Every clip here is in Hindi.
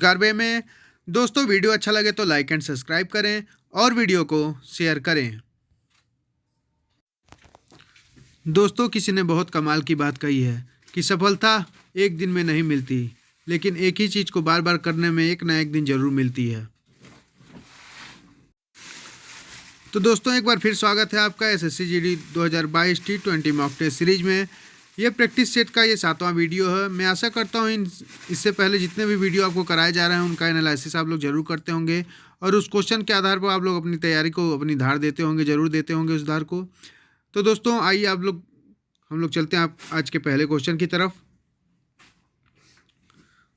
वे में। दोस्तों वीडियो अच्छा लगे तो लाइक एंड सब्सक्राइब करें और वीडियो को शेयर करें। दोस्तों किसी ने बहुत कमाल की बात कही है कि सफलता एक दिन में नहीं मिलती, लेकिन एक ही चीज़ को बार बार करने में एक ना एक दिन जरूर मिलती है। तो दोस्तों एक बार फिर स्वागत है आपका SSC GD 2022 T20 mock test series में। ये प्रैक्टिस सेट का ये 7वां वीडियो है। मैं आशा करता हूँ इससे पहले जितने भी वीडियो आपको कराए जा रहे हैं उनका एनालिसिस आप लोग जरूर करते होंगे और उस क्वेश्चन के आधार पर आप लोग अपनी तैयारी को अपनी धार देते होंगे, जरूर देते होंगे उस धार को। तो दोस्तों आइए हम लोग चलते हैं आज के पहले क्वेश्चन की तरफ।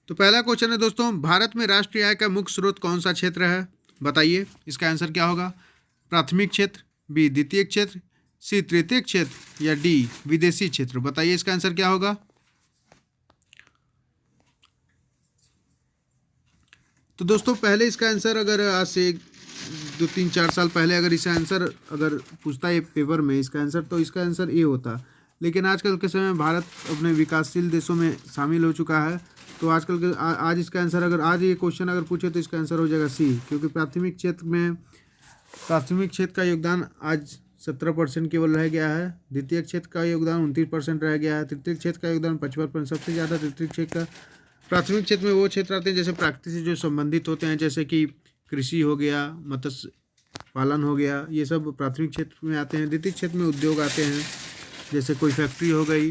तो पहला क्वेश्चन है दोस्तों, भारत में राष्ट्रीय आय का मुख्य स्रोत कौन सा क्षेत्र है? बताइए इसका आंसर क्या होगा। प्राथमिक क्षेत्र, बी द्वितीय क्षेत्र, सी तृतीय क्षेत्र या डी विदेशी क्षेत्र। बताइए इसका आंसर क्या होगा। तो दोस्तों पहले इसका आंसर अगर आज से 2-3-4 साल पहले अगर इसका आंसर अगर पूछता है पेपर में इसका आंसर, तो इसका आंसर ए होता। लेकिन आजकल के समय में भारत अपने विकासशील देशों में शामिल हो चुका है, तो आजकल के आज इसका आंसर अगर आज ये क्वेश्चन अगर पूछे तो इसका आंसर हो जाएगा सी, क्योंकि प्राथमिक क्षेत्र का योगदान आज 17% केवल रह गया है। द्वितीय क्षेत्र का योगदान 29% रह गया है। तृतीय क्षेत्र का योगदान 55%। सबसे ज़्यादा तृतीय क्षेत्र का प्राथमिक क्षेत्र में वो क्षेत्र आते हैं जैसे प्रकृति से जो संबंधित होते हैं, जैसे कि कृषि हो गया, मत्स्य पालन हो गया, ये सब प्राथमिक क्षेत्र में आते हैं। द्वितीय क्षेत्र में उद्योग आते हैं, जैसे कोई फैक्ट्री हो गई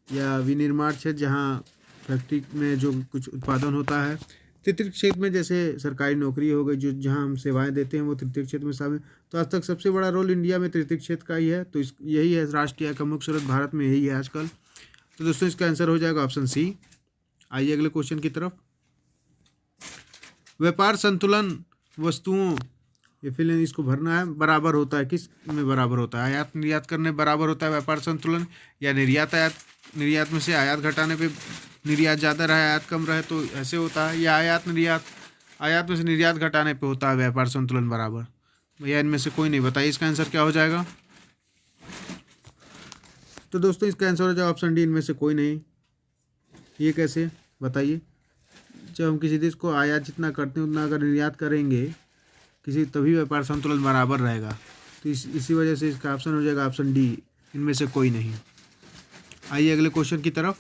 या विनिर्माण क्षेत्र जहाँ फैक्ट्री में जो कुछ उत्पादन होता है। तृतीय क्षेत्र में जैसे सरकारी नौकरी हो गई, जो जहाँ हम सेवाएं देते हैं, वो तृतीय क्षेत्र में शामिल। तो आज तक सबसे बड़ा रोल इंडिया में तृतीय क्षेत्र का ही है, तो यही है राष्ट्रीय आय का मुख्य स्रोत भारत में, यही है आजकल। तो दोस्तों इसका आंसर हो जाएगा ऑप्शन सी। आइए अगले क्वेश्चन की तरफ। व्यापार संतुलन वस्तुओं ये फिल इसको भरना है, बराबर होता है, किस में बराबर होता है? आयात निर्यात करने बराबर होता है व्यापार संतुलन, या निर्यात में से आयात घटाने पे निर्यात ज़्यादा रहे आयात कम रहे तो ऐसे होता है, या आयात में से निर्यात घटाने पे होता है व्यापार संतुलन बराबर? भैया इनमें से कोई नहीं। बताइए इसका आंसर क्या हो जाएगा। तो दोस्तों इसका आंसर हो जाएगा ऑप्शन डी, इनमें से कोई नहीं। ये कैसे बताइए। जब हम किसी देश को आयात जितना करते हैं उतना अगर निर्यात करेंगे तभी व्यापार संतुलन बराबर रहेगा। तो इसी वजह से इसका ऑप्शन हो जाएगा ऑप्शन डी, इनमें से कोई नहीं। आइए अगले क्वेश्चन की तरफ।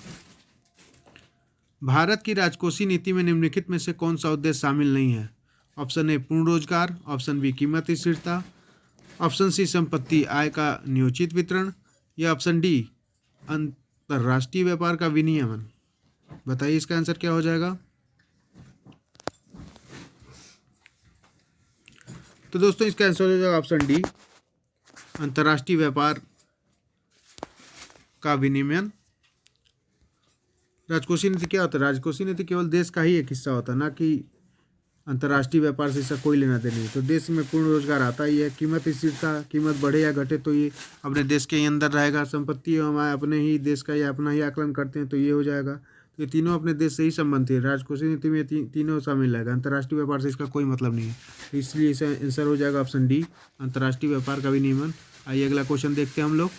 भारत की राजकोषीय नीति में निम्नलिखित में से कौन सा उद्देश्य शामिल नहीं है? ऑप्शन ए पूर्ण रोजगार, ऑप्शन बी कीमत स्थिरता, ऑप्शन सी संपत्ति आय का न्योचित वितरण, या ऑप्शन डी अंतर्राष्ट्रीय व्यापार का विनियमन। बताइए इसका आंसर क्या हो जाएगा। तो दोस्तों इसका आंसर हो जाएगा ऑप्शन डी, अंतर्राष्ट्रीय व्यापार का विनियमन। राजकोषीय नीति क्या होता है? राजकोषीय नीति केवल देश का ही एक हिस्सा होता है, ना कि अंतर्राष्ट्रीय व्यापार से इसका कोई लेना देना नहीं। तो देश में पूर्ण रोजगार आता ही है। कीमत स्थिरता, कीमत बढ़े या घटे तो ये अपने देश के ही अंदर रहेगा। संपत्ति एवं आय अपने ही देश का या अपना ही आकलन करते हैं, तो ये हो जाएगा। तो ये तीनों अपने देश से ही संबंधित है। राजकोषीय नीति में तीनों शामिल रहेगा। अंतर्राष्ट्रीय व्यापार से इसका कोई मतलब नहीं है, तो इसलिए इसका आंसर हो जाएगा ऑप्शन डी, अंतर्राष्ट्रीय व्यापार का विनियमन। आइए अगला क्वेश्चन देखते हैं हम लोग।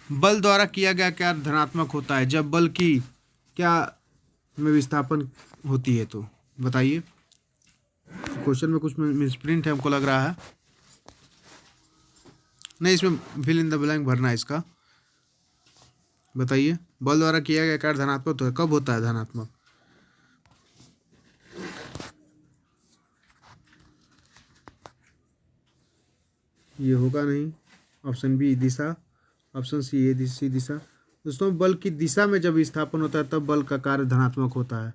बल द्वारा किया गया कार्य धनात्मक होता है जब बल की क्या में विस्थापन होती है? तो बताइए। क्वेश्चन में कुछ मिसप्रिंट है हमको लग रहा है। नहीं, इसमें फिल इन द ब्लैंक भरना है इसका। बताइए बल द्वारा किया गया कार्य धनात्मक तो कब होता है धनात्मक? ये होगा नहीं। ऑप्शन बी दिशा, ऑप्शन सी ए सी दिशा। दोस्तों बल की दिशा में जब विस्थापन होता है तब बल का कार्य धनात्मक होता है।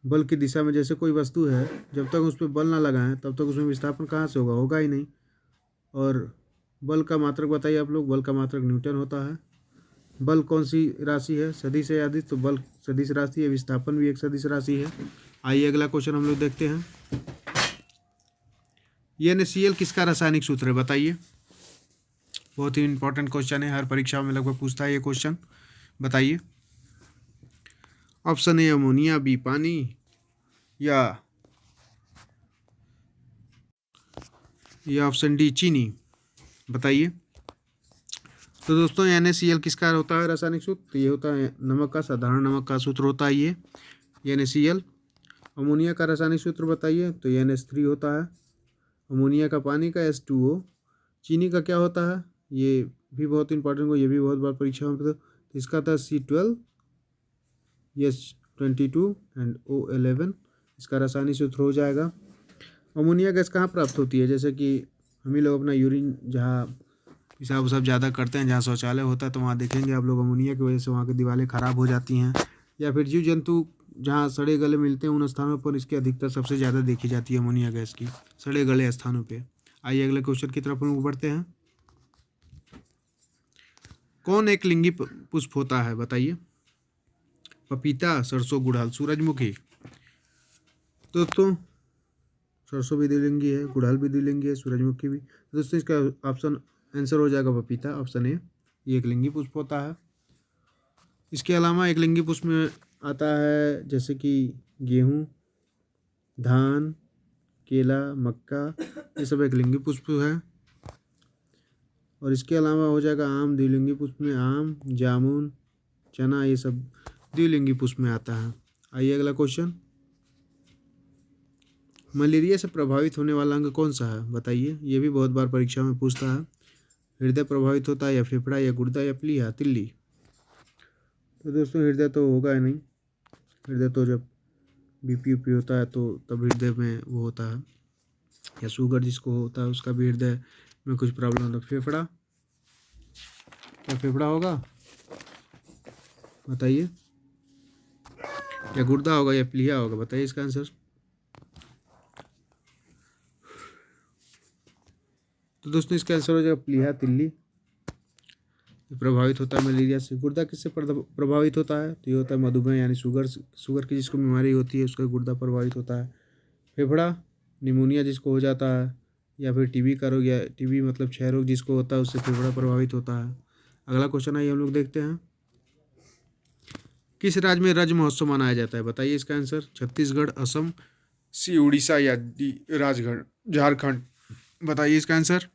बल की दिशा में जैसे कोई वस्तु है, जब तक उस पर बल ना लगाएं तब तक उसमें विस्थापन कहाँ से होगा? होगा ही नहीं। और बल का मात्रक बताइए आप लोग। बल का मात्रक न्यूटन होता है। बल कौन सी राशि है? सदिश है अदिश, तो बल सदिश राशि है। विस्थापन भी एक सदिश राशि है। आइए अगला क्वेश्चन हम लोग देखते हैं। NaCl किसका रासायनिक सूत्र है? बताइए। बहुत ही इंपॉर्टेंट क्वेश्चन है, हर परीक्षा में लगभग पूछता है ये क्वेश्चन। बताइए। ऑप्शन ए अमोनिया, बी पानी, या ऑप्शन डी चीनी। बताइए। तो दोस्तों NaCl किसका होता है रासायनिक सूत्र? तो ये होता है नमक का, साधारण नमक का सूत्र होता है ये NaCl। अमोनिया का रासायनिक सूत्र बताइए, तो NH3 होता है। अमोनिया का पानी का H2O। चीनी का क्या होता है? ये भी बहुत इंपॉर्टेंट हो, ये भी बहुत बार परीक्षा में तो इसका था C12 H22 एंड O11। इसका रासायनिक सूत्र हो जाएगा। अमोनिया गैस कहाँ प्राप्त होती है? जैसे कि हम ही लोग अपना यूरिन जहाँ पेशाब वसाब ज़्यादा करते हैं, जहाँ शौचालय होता है, तो वहाँ देखेंगे आप लोग अमोनिया की वजह से वहाँ की दीवारें ख़राब हो जाती हैं। या फिर जीव जंतु जहाँ सड़े गले मिलते हैं उन स्थानों पर इसकी अधिकता सबसे ज़्यादा देखी जाती है अमोनिया गैस की, सड़े गले स्थानों पे। आइए अगले क्वेश्चन की तरफ हम लोग बढ़ते हैं। कौन एक लिंगी पुष्प होता है बताइए? पपीता, सरसों, गुड़हल, सूरजमुखी। दोस्तों सरसों भी द्विलिंगी है, गुड़हल भी द्विलिंगी है, सूरजमुखी भी। तो दोस्तों इसका ऑप्शन आंसर हो जाएगा पपीता, ऑप्शन ए। ये एक लिंगी पुष्प होता है। इसके अलावा एक लिंगी पुष्प में आता है जैसे कि गेहूँ, धान, केला, मक्का, ये सब एक लिंगी पुष्प है। और इसके अलावा हो जाएगा आम, द्विलिंगी पुष्प में आम, जामुन, चना, ये सब द्विलिंगी पुष्प में आता है। आइए अगला क्वेश्चन। मलेरिया से प्रभावित होने वाला अंग कौन सा है बताइए? ये भी बहुत बार परीक्षा में पूछता है। हृदय प्रभावित होता है, या फेफड़ा, या गुर्दा, या प्लीहा, तिल्ली। तो दोस्तों हृदय तो होगा ही नहीं। हृदय तो जब BP ऊपी होता है तो तब हृदय में वो होता है, या शुगर जिसको होता है उसका भी हृदय में कुछ प्रॉब्लम होता है। फेफड़ा, क्या फेफड़ा होगा बताइए? या गुर्दा होगा, या प्लीहा होगा? बताइए इसका आंसर। तो दोस्तों इसका आंसर हो जाएगा प्लीहा, तिल्ली। प्रभावित होता है मलेरिया से। गुर्दा किससे प्रभावित होता है? तो ये होता है मधुमेह, यानी शुगर की जिसको बीमारी होती है उसका गुर्दा प्रभावित होता है। फेफड़ा निमोनिया जिसको हो जाता है, या फिर TB का रोग, या TB मतलब क्षय रोग जिसको होता है उससे फेफड़ा प्रभावित होता है। अगला क्वेश्चन आइए हम लोग देखते हैं। किस राज्य में रज महोत्सव मनाया जाता है बताइए इसका आंसर? छत्तीसगढ़, असम, C उड़ीसा, या D राजगढ़ झारखंड। बताइए इसका आंसर।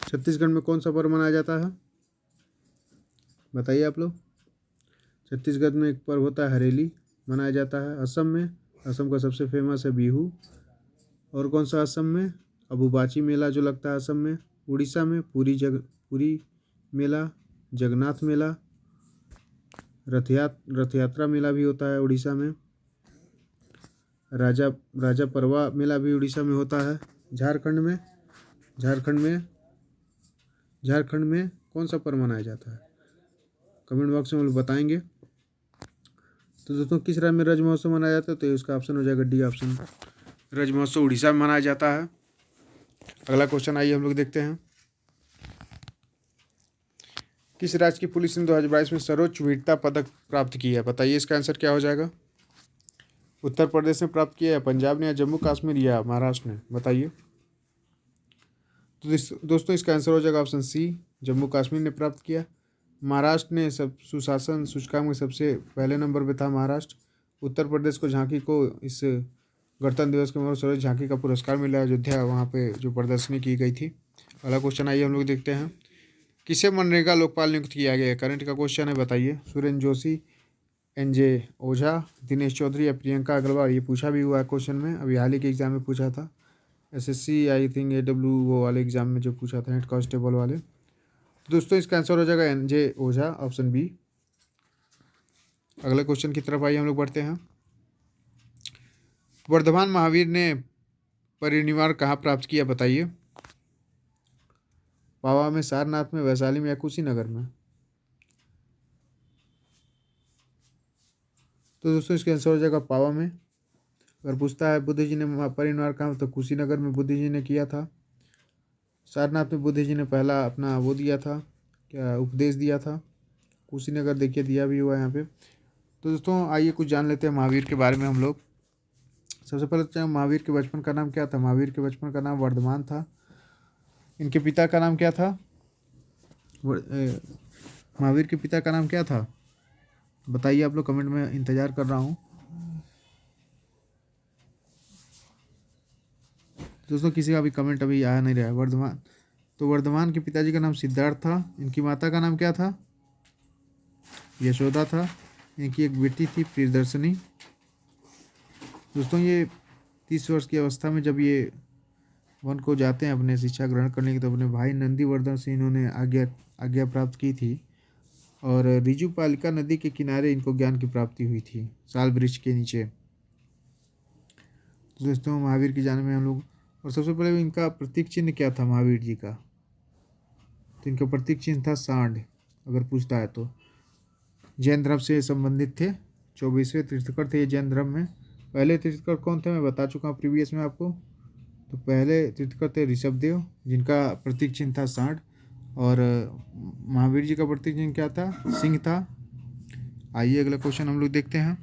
छत्तीसगढ़ में कौन सा पर्व मनाया जाता है बताइए आप लोग? छत्तीसगढ़ में एक पर्व होता है हरेली, मनाया जाता है। असम में, असम का सबसे फेमस है बिहू। और कौन सा असम में? अबुबाची मेला जो लगता है असम में। उड़ीसा में पुरी मेला, जगन्नाथ मेला, रथ यात्रा मेला भी होता है उड़ीसा में। राजा परवा मेला भी उड़ीसा में होता है। झारखंड में कौन सा पर्व मनाया जाता है? कमेंट बॉक्स में हम लोग बताएंगे। तो दोस्तों किस राज्य में रज महोत्सव मनाया जाता है? तो उसका ऑप्शन हो जाएगा D ऑप्शन। रज महोत्सव उड़ीसा में मनाया जाता है। अगला क्वेश्चन आइए हम लोग देखते हैं। किस राज्य की पुलिस ने 2022 में सर्वोच्च वीरता पदक प्राप्त किया है बताइए इसका आंसर क्या हो जाएगा? उत्तर प्रदेश ने प्राप्त किया है, पंजाब ने, या जम्मू कश्मीर, या महाराष्ट्र ने? बताइए। तो दोस्तों इसका आंसर हो जाएगा ऑप्शन C, जम्मू कश्मीर ने प्राप्त किया। महाराष्ट्र ने सब सुशासन सूचकांक में सबसे पहले नंबर पे था महाराष्ट्र। उत्तर प्रदेश को झांकी को इस गणतंत्र दिवस के मौके सर्वोच्च झांकी का पुरस्कार मिला अयोध्या, वहाँ पे जो प्रदर्शनी की गई थी। अगला क्वेश्चन आइए हम लोग देखते हैं। किसे मनरेगा लोकपाल नियुक्त किया गया है? करंट का क्वेश्चन है, बताइए। सुरेंद्र जोशी, NJ ओझा, दिनेश चौधरी, या प्रियंका अग्रवाल? ये पूछा भी हुआ है क्वेश्चन में, अभी हाल ही के एग्जाम में पूछा था। SSC आई थिंक AW वो वाले एग्जाम में जो पूछा था, हेड कांस्टेबल वाले। तो दोस्तों इसका आंसर हो जाएगा NJ ओझा, ऑप्शन B। अगले क्वेश्चन की तरफ आइए हम लोग बढ़ते हैं। वर्धमान महावीर ने परिनिर्वाण कहाँ प्राप्त किया बताइए? पावा में, सारनाथ में, वैशाली में, या कुशीनगर में? तो दोस्तों इसका आंसर हो जाएगा पावा में। अगर पूछता है बुद्ध जी ने परिनिर्वाण कहाँ, तो कुशीनगर में बुद्ध जी ने किया था। सारनाथ में बुद्ध जी ने पहला अपना वो दिया था, क्या उपदेश दिया था। कुशीनगर देखिए दिया भी हुआ है यहाँ पे। तो दोस्तों आइए कुछ जान लेते हैं महावीर के बारे में हम लोग। सबसे पहले तो महावीर के बचपन का नाम क्या था? महावीर के बचपन का नाम वर्धमान था। इनके पिता का नाम क्या था? महावीर के पिता का नाम क्या था बताइए आप लोग, कमेंट में इंतजार कर रहा हूँ। दोस्तों किसी का भी कमेंट अभी आया नहीं रहा है। वर्धमान, तो वर्धमान के पिताजी का नाम सिद्धार्थ था। इनकी माता का नाम क्या था? यशोदा था। इनकी एक बेटी थी प्रियदर्शनी। दोस्तों ये 30 वर्ष की अवस्था में जब ये वन को जाते हैं अपने शिक्षा ग्रहण करने की, तो अपने भाई नंदीवर्धन से इन्होंने आज्ञा प्राप्त की थी और रिजुपालिका नदी के किनारे इनको ज्ञान की प्राप्ति हुई थी, साल वृक्ष के नीचे। तो दोस्तों महावीर की जाने में हम लोग, और सबसे पहले इनका प्रतीक चिन्ह क्या था महावीर जी का? तो इनका प्रतीक चिन्ह था सांड, अगर पूछता है तो। जैन धर्म से संबंधित थे, 24वें तीर्थकर थे ये जैन धर्म में। पहले तीर्थकर कौन थे मैं बता चुका हूँ प्रीवियस में आपको। तो पहले तीर्थकर थे ऋषभदेव, जिनका प्रतीक चिन्ह था सांड, और महावीर जी का प्रतीक चिन्ह क्या था? सिंह था। आइए अगला क्वेश्चन हम लोग देखते हैं।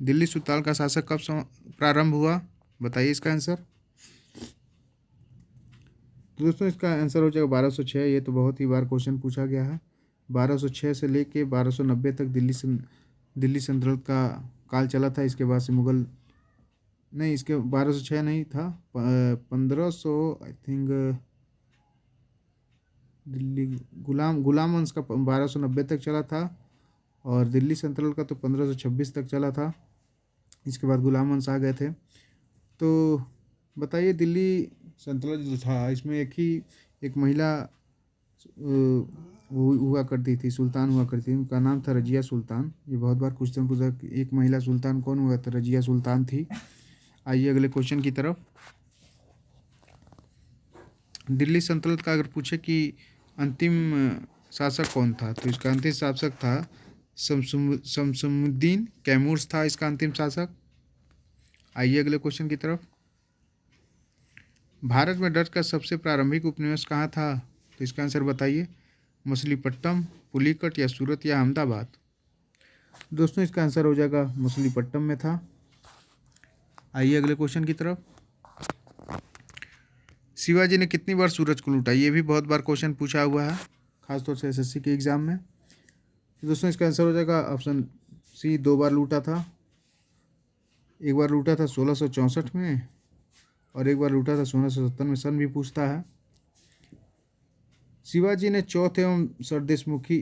दिल्ली सुल्तान का शासक कब प्रारंभ हुआ? बताइए इसका आंसर। तो दोस्तों इसका आंसर हो जाएगा 1206। ये तो बहुत ही बार क्वेश्चन पूछा गया है। 1206 से लेके 1290 तक दिल्ली सल्तनत का काल चला था। इसके बाद से मुगल, नहीं इसके 1206 नहीं था, 1500 आई थिंक दिल्ली गुलाम वंश का 1290 तक चला था, और दिल्ली सल्तनत का तो 1526 तक चला था। इसके बाद गुलाम वंश आ गए थे। तो बताइए दिल्ली सल्तनत जो था इसमें एक महिला हुआ करती थी, सुल्तान हुआ करती थी। उनका नाम था रजिया सुल्तान। ये बहुत बार क्वेश्चन पूछा कि एक महिला सुल्तान कौन हुआ? था रजिया सुल्तान थी। आइए अगले क्वेश्चन की तरफ। दिल्ली सल्तनत का अगर पूछे कि अंतिम शासक कौन था, तो इसका अंतिम शासक था शमसुद्दीन कैमूर था इसका अंतिम शासक। आइए अगले क्वेश्चन की तरफ। भारत में डच का सबसे प्रारंभिक उपनिवेश कहाँ था? तो इसका आंसर बताइए। मछलीपट्टनम, पुलिकट, या सूरत, या अहमदाबाद। दोस्तों इसका आंसर हो जाएगा मछलीपट्टनम में था। आइए अगले क्वेश्चन की तरफ। शिवाजी ने कितनी बार सूरज को लूटा? ये भी बहुत बार क्वेश्चन पूछा हुआ है, खासतौर से एसएससी के एग्जाम में। तो दोस्तों इसका आंसर हो जाएगा ऑप्शन सी, 2 बार लूटा था। एक बार लूटा था 1664 में, और एक बार लूटा था 1670 में। सन भी पूछता है। शिवाजी ने चौथ एवं सरदेशमुखी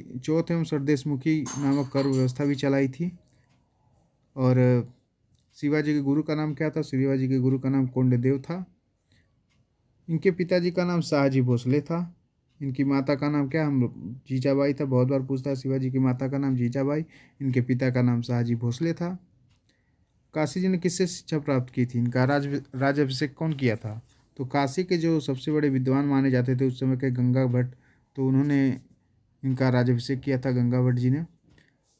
नामक कर व्यवस्था भी चलाई थी। और शिवाजी के गुरु का नाम क्या था? शिवाजी के गुरु का नाम कोंडदेव था। इनके पिताजी का नाम शाहजी भोसले था। इनकी माता का नाम क्या? हम जीजाबाई था, बहुत बार पूछता है। शिवाजी की माता का नाम जीजाबाई, इनके पिता का नाम शाहजी भोसले था। काशी जी ने किससे शिक्षा प्राप्त की थी? इनका राज्याभिषेक कौन किया था? तो काशी के जो सबसे बड़े विद्वान माने जाते थे उस समय के गंगा भट्ट, तो उन्होंने इनका राज्याभिषेक किया था, गंगा भट्ट जी ने।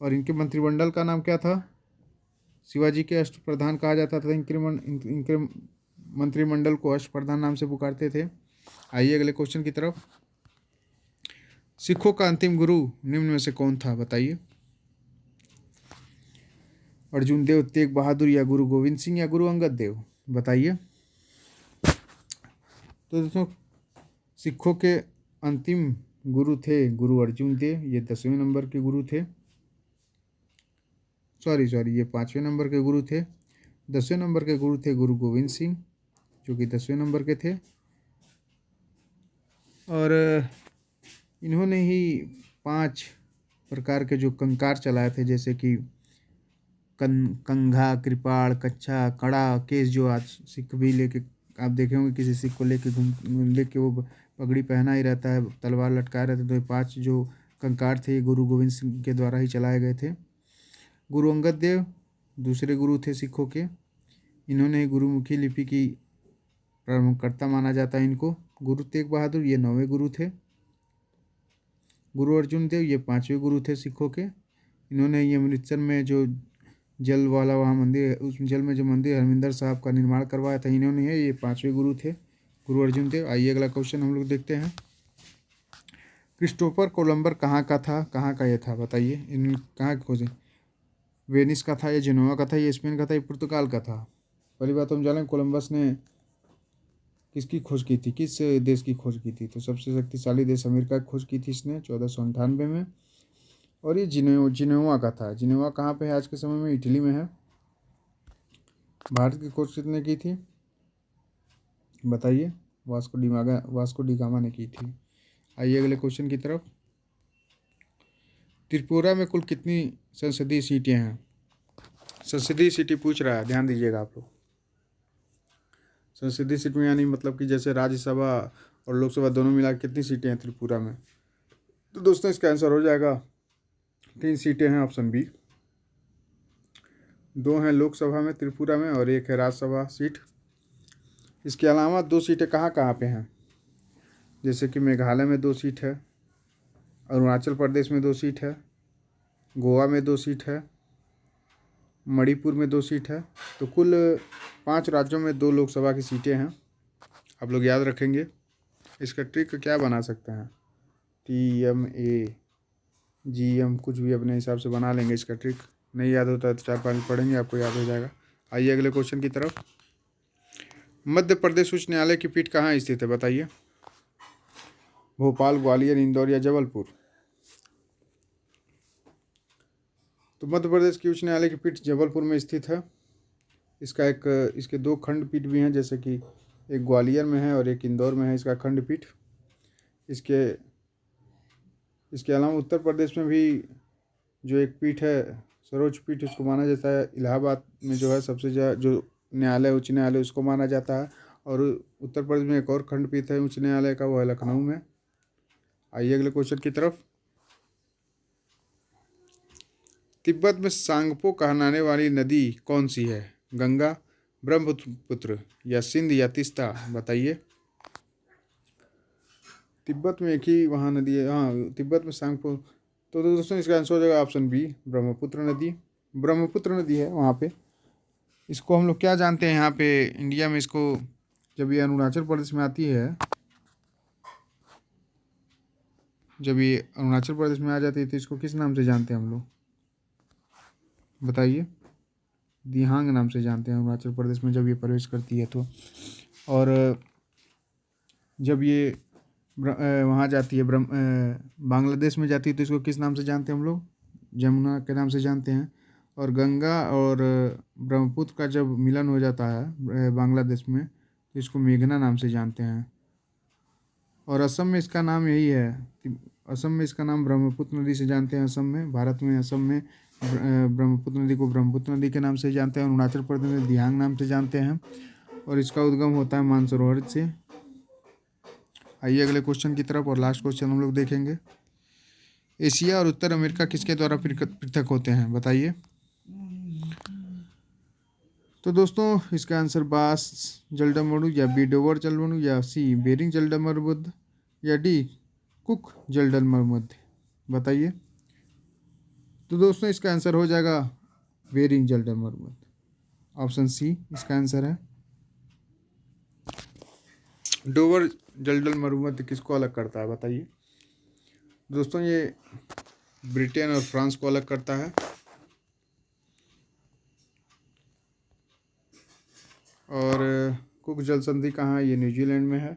और इनके मंत्रिमंडल का नाम क्या था? शिवाजी के अष्टप्रधान कहा जाता था। इनके मंत्रिमंडल को अष्टप्रधान नाम से पुकारते थे। आइए अगले क्वेश्चन की तरफ। सिखों का अंतिम गुरु निम्न में से कौन था? बताइए। अर्जुन देव, तेग बहादुर, या गुरु गोविंद सिंह, या गुरु अंगद देव। बताइए। तो दोस्तों सिखों के अंतिम गुरु थे गुरु अर्जुन देव। ये 10वें नंबर के गुरु थे। सॉरी ये 5वें नंबर के गुरु थे। 10वें नंबर के गुरु थे गुरु गोविंद सिंह, जो कि 10वें नंबर के थे। और इन्होंने ही 5 प्रकार के जो कंकार चलाए थे, जैसे कि कंघा, कृपाण, कच्छा, कड़ा, केस, जो आज सिख भी लेके आप देखे होंगे किसी सिख को लेके वो पगड़ी पहना ही रहता है, तलवार लटकाए रहते। तो ये 5 जो कंकार थे ये गुरु गोविंद सिंह के द्वारा ही चलाए गए थे। गुरु अंगद देव दूसरे गुरु थे सिखों के। इन्होंने गुरुमुखी लिपि की प्रारंभकर्ता माना जाता है इनको। गुरु तेग बहादुर ये 9वें गुरु थे। गुरु अर्जुन देव ये 5वें गुरु थे सिखों के। इन्होंने ये अमृतसर में जो जल वाला वहाँ मंदिर है, उस जल में जो मंदिर हरमिंदर साहब का निर्माण करवाया था, इन्होंने है। ये 5वें गुरु थे गुरु अर्जुन देव। आइए अगला क्वेश्चन हम लोग देखते हैं। क्रिस्टोफर कोलंबर कहाँ का था? कहाँ का ये था? बताइए। इन कहाँ खोजे? वेनिस का था, या जिनोवा का था, या स्पेन का था, या पुर्तगाल का था? पहली बात हम जानें कोलंबस ने किसकी खोज की थी, किस देश की खोज की थी? तो सबसे शक्तिशाली देश अमेरिका की खोज की थी इसने 1498 में। और ये जिनेवा का था। जिनेवा कहाँ पे है आज के समय में? इटली में है। भारत की खोज कितने की थी? बताइए। वास्को डी गामा ने की थी। आइए अगले क्वेश्चन की तरफ। त्रिपुरा में कुल कितनी संसदीय सीटें हैं? संसदीय सीटें पूछ रहा है, ध्यान दीजिएगा आप लोग। संसदीय सीट में यानी मतलब कि जैसे राज्यसभा और लोकसभा दोनों मिला कितनी सीटें हैं त्रिपुरा में? तो दोस्तों इसका आंसर हो जाएगा 3 सीटें हैं, ऑप्शन बी। 2 हैं लोकसभा में त्रिपुरा में और 1 है राज्यसभा सीट। इसके अलावा 2 सीटें कहाँ कहाँ पे हैं? जैसे कि मेघालय में 2 सीट है, अरुणाचल प्रदेश में 2 सीट है, गोवा में 2 सीट है, मणिपुर में 2 सीट है। तो कुल 5 राज्यों में 2 लोकसभा की सीटें हैं। आप लोग याद रखेंगे। इसका ट्रिक क्या बना सकते हैं? TMA GM कुछ भी अपने हिसाब से बना लेंगे। इसका ट्रिक नहीं याद होता है तो 4-5 पढ़ेंगे, आपको याद हो जाएगा। आइए अगले क्वेश्चन की तरफ। मध्य प्रदेश उच्च न्यायालय की पीठ कहाँ स्थित है? बताइए। भोपाल, ग्वालियर, इंदौर या जबलपुर? तो मध्य प्रदेश की उच्च न्यायालय की पीठ जबलपुर में स्थित है। इसके 2 खंडपीठ भी हैं, जैसे कि एक ग्वालियर में है और एक इंदौर में है इसका खंडपीठ। इसके अलावा उत्तर प्रदेश में भी जो एक पीठ है सर्वोच्च पीठ, उसको माना जाता है इलाहाबाद में जो है सबसे जो न्यायालय उच्च न्यायालय उसको माना जाता है। और उत्तर प्रदेश में एक और खंडपीठ है उच्च न्यायालय का, वो है लखनऊ में। आइए अगले क्वेश्चन की तरफ। तिब्बत में सांगपो कहलाने वाली नदी कौन सी है? गंगा, ब्रह्मपुत्र या सिंध या तीस्ता? बताइए। तिब्बत में एक ही वहाँ नदी है, हाँ, तिब्बत में सांगपो। तो दोस्तों इसका आंसर हो जाएगा ऑप्शन बी, ब्रह्मपुत्र नदी। ब्रह्मपुत्र नदी है वहाँ पे। इसको हम लोग क्या जानते हैं यहाँ पे इंडिया में, इसको जब ये अरुणाचल प्रदेश में आती है, जब ये अरुणाचल प्रदेश में आ जाती है तो इसको किस नाम से जानते हैं हम लोग? बताइए। दिहांग नाम से जानते हैं अरुणाचल प्रदेश में जब ये प्रवेश करती है तो। और जब ये वहाँ जाती है बांग्लादेश में जाती है तो इसको किस नाम से जानते हैं हम लोग? जमुना के नाम से जानते हैं। और गंगा और ब्रह्मपुत्र का जब मिलन हो जाता है बांग्लादेश में तो इसको मेघना नाम से जानते हैं। और असम में इसका नाम यही है, असम में इसका नाम ब्रह्मपुत्र नदी से जानते हैं। असम में, भारत में असम में ब्रह्मपुत्र नदी को ब्रह्मपुत्र नदी के नाम से जानते हैं। अरुणाचल प्रदेश में दिहांग नाम से जानते हैं और इसका उद्गम होता है मानसरोवर से। आइए अगले क्वेश्चन की तरफ और लास्ट क्वेश्चन हम लोग देखेंगे। एशिया और उत्तर अमेरिका किसके द्वारा पृथक होते हैं? बताइए। तो दोस्तों इसका आंसर बास जलडमरू या बी डोवर जलडमरू या सी बेरिंग जलडमरुमध्य या डी कुक जलडमरुमध्य? बताइए। तो दोस्तों इसका आंसर हो जाएगा बेरिंग जलडमरुमध्य, ऑप्शन सी इसका आंसर है। डोवर जलडमरुमध्य किसको अलग करता है? बताइए। दोस्तों ये ब्रिटेन और फ्रांस को अलग करता है। और कुक जल संधि कहाँ है? ये न्यूजीलैंड में है।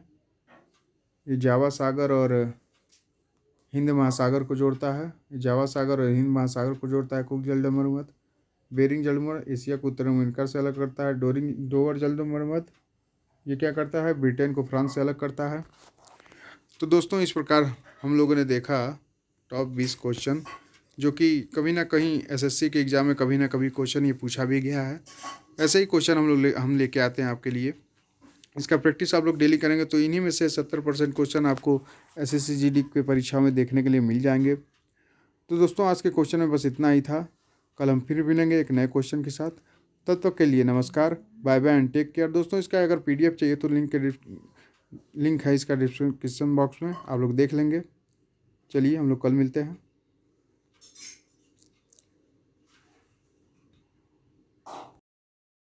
ये जावा सागर और हिंद महासागर को जोड़ता है। ये जावा सागर और हिंद महासागर को जोड़ता है कुक जलडमरुमध्य। बेरिंग जलडमरुमध्य एशिया को उत्तर अमेरिका से अलग करता है। डोवर जलडमरुमध्य ये क्या करता है? ब्रिटेन को फ्रांस से अलग करता है। तो दोस्तों इस प्रकार हम लोगों ने देखा टॉप 20 क्वेश्चन, जो कि कभी ना कहीं SSC के एग्ज़ाम में कभी ना कभी क्वेश्चन ये पूछा भी गया है। ऐसे ही क्वेश्चन हम लेके आते हैं आपके लिए। इसका प्रैक्टिस आप लोग डेली करेंगे तो इन्हीं में से 70% क्वेश्चन आपको SSC GD के परीक्षा में देखने के लिए मिल जाएंगे। तो दोस्तों आज के क्वेश्चन में बस इतना ही था। कल हम फिर मिलेंगे एक नए क्वेश्चन के साथ। तब तक के लिए नमस्कार, bye bye and take care. दोस्तों इसका अगर PDF चाहिए तो लिंक है इसका डिस्क्रिप्शन बॉक्स में, आप लोग देख लेंगे। चलिए हम लोग कल मिलते हैं।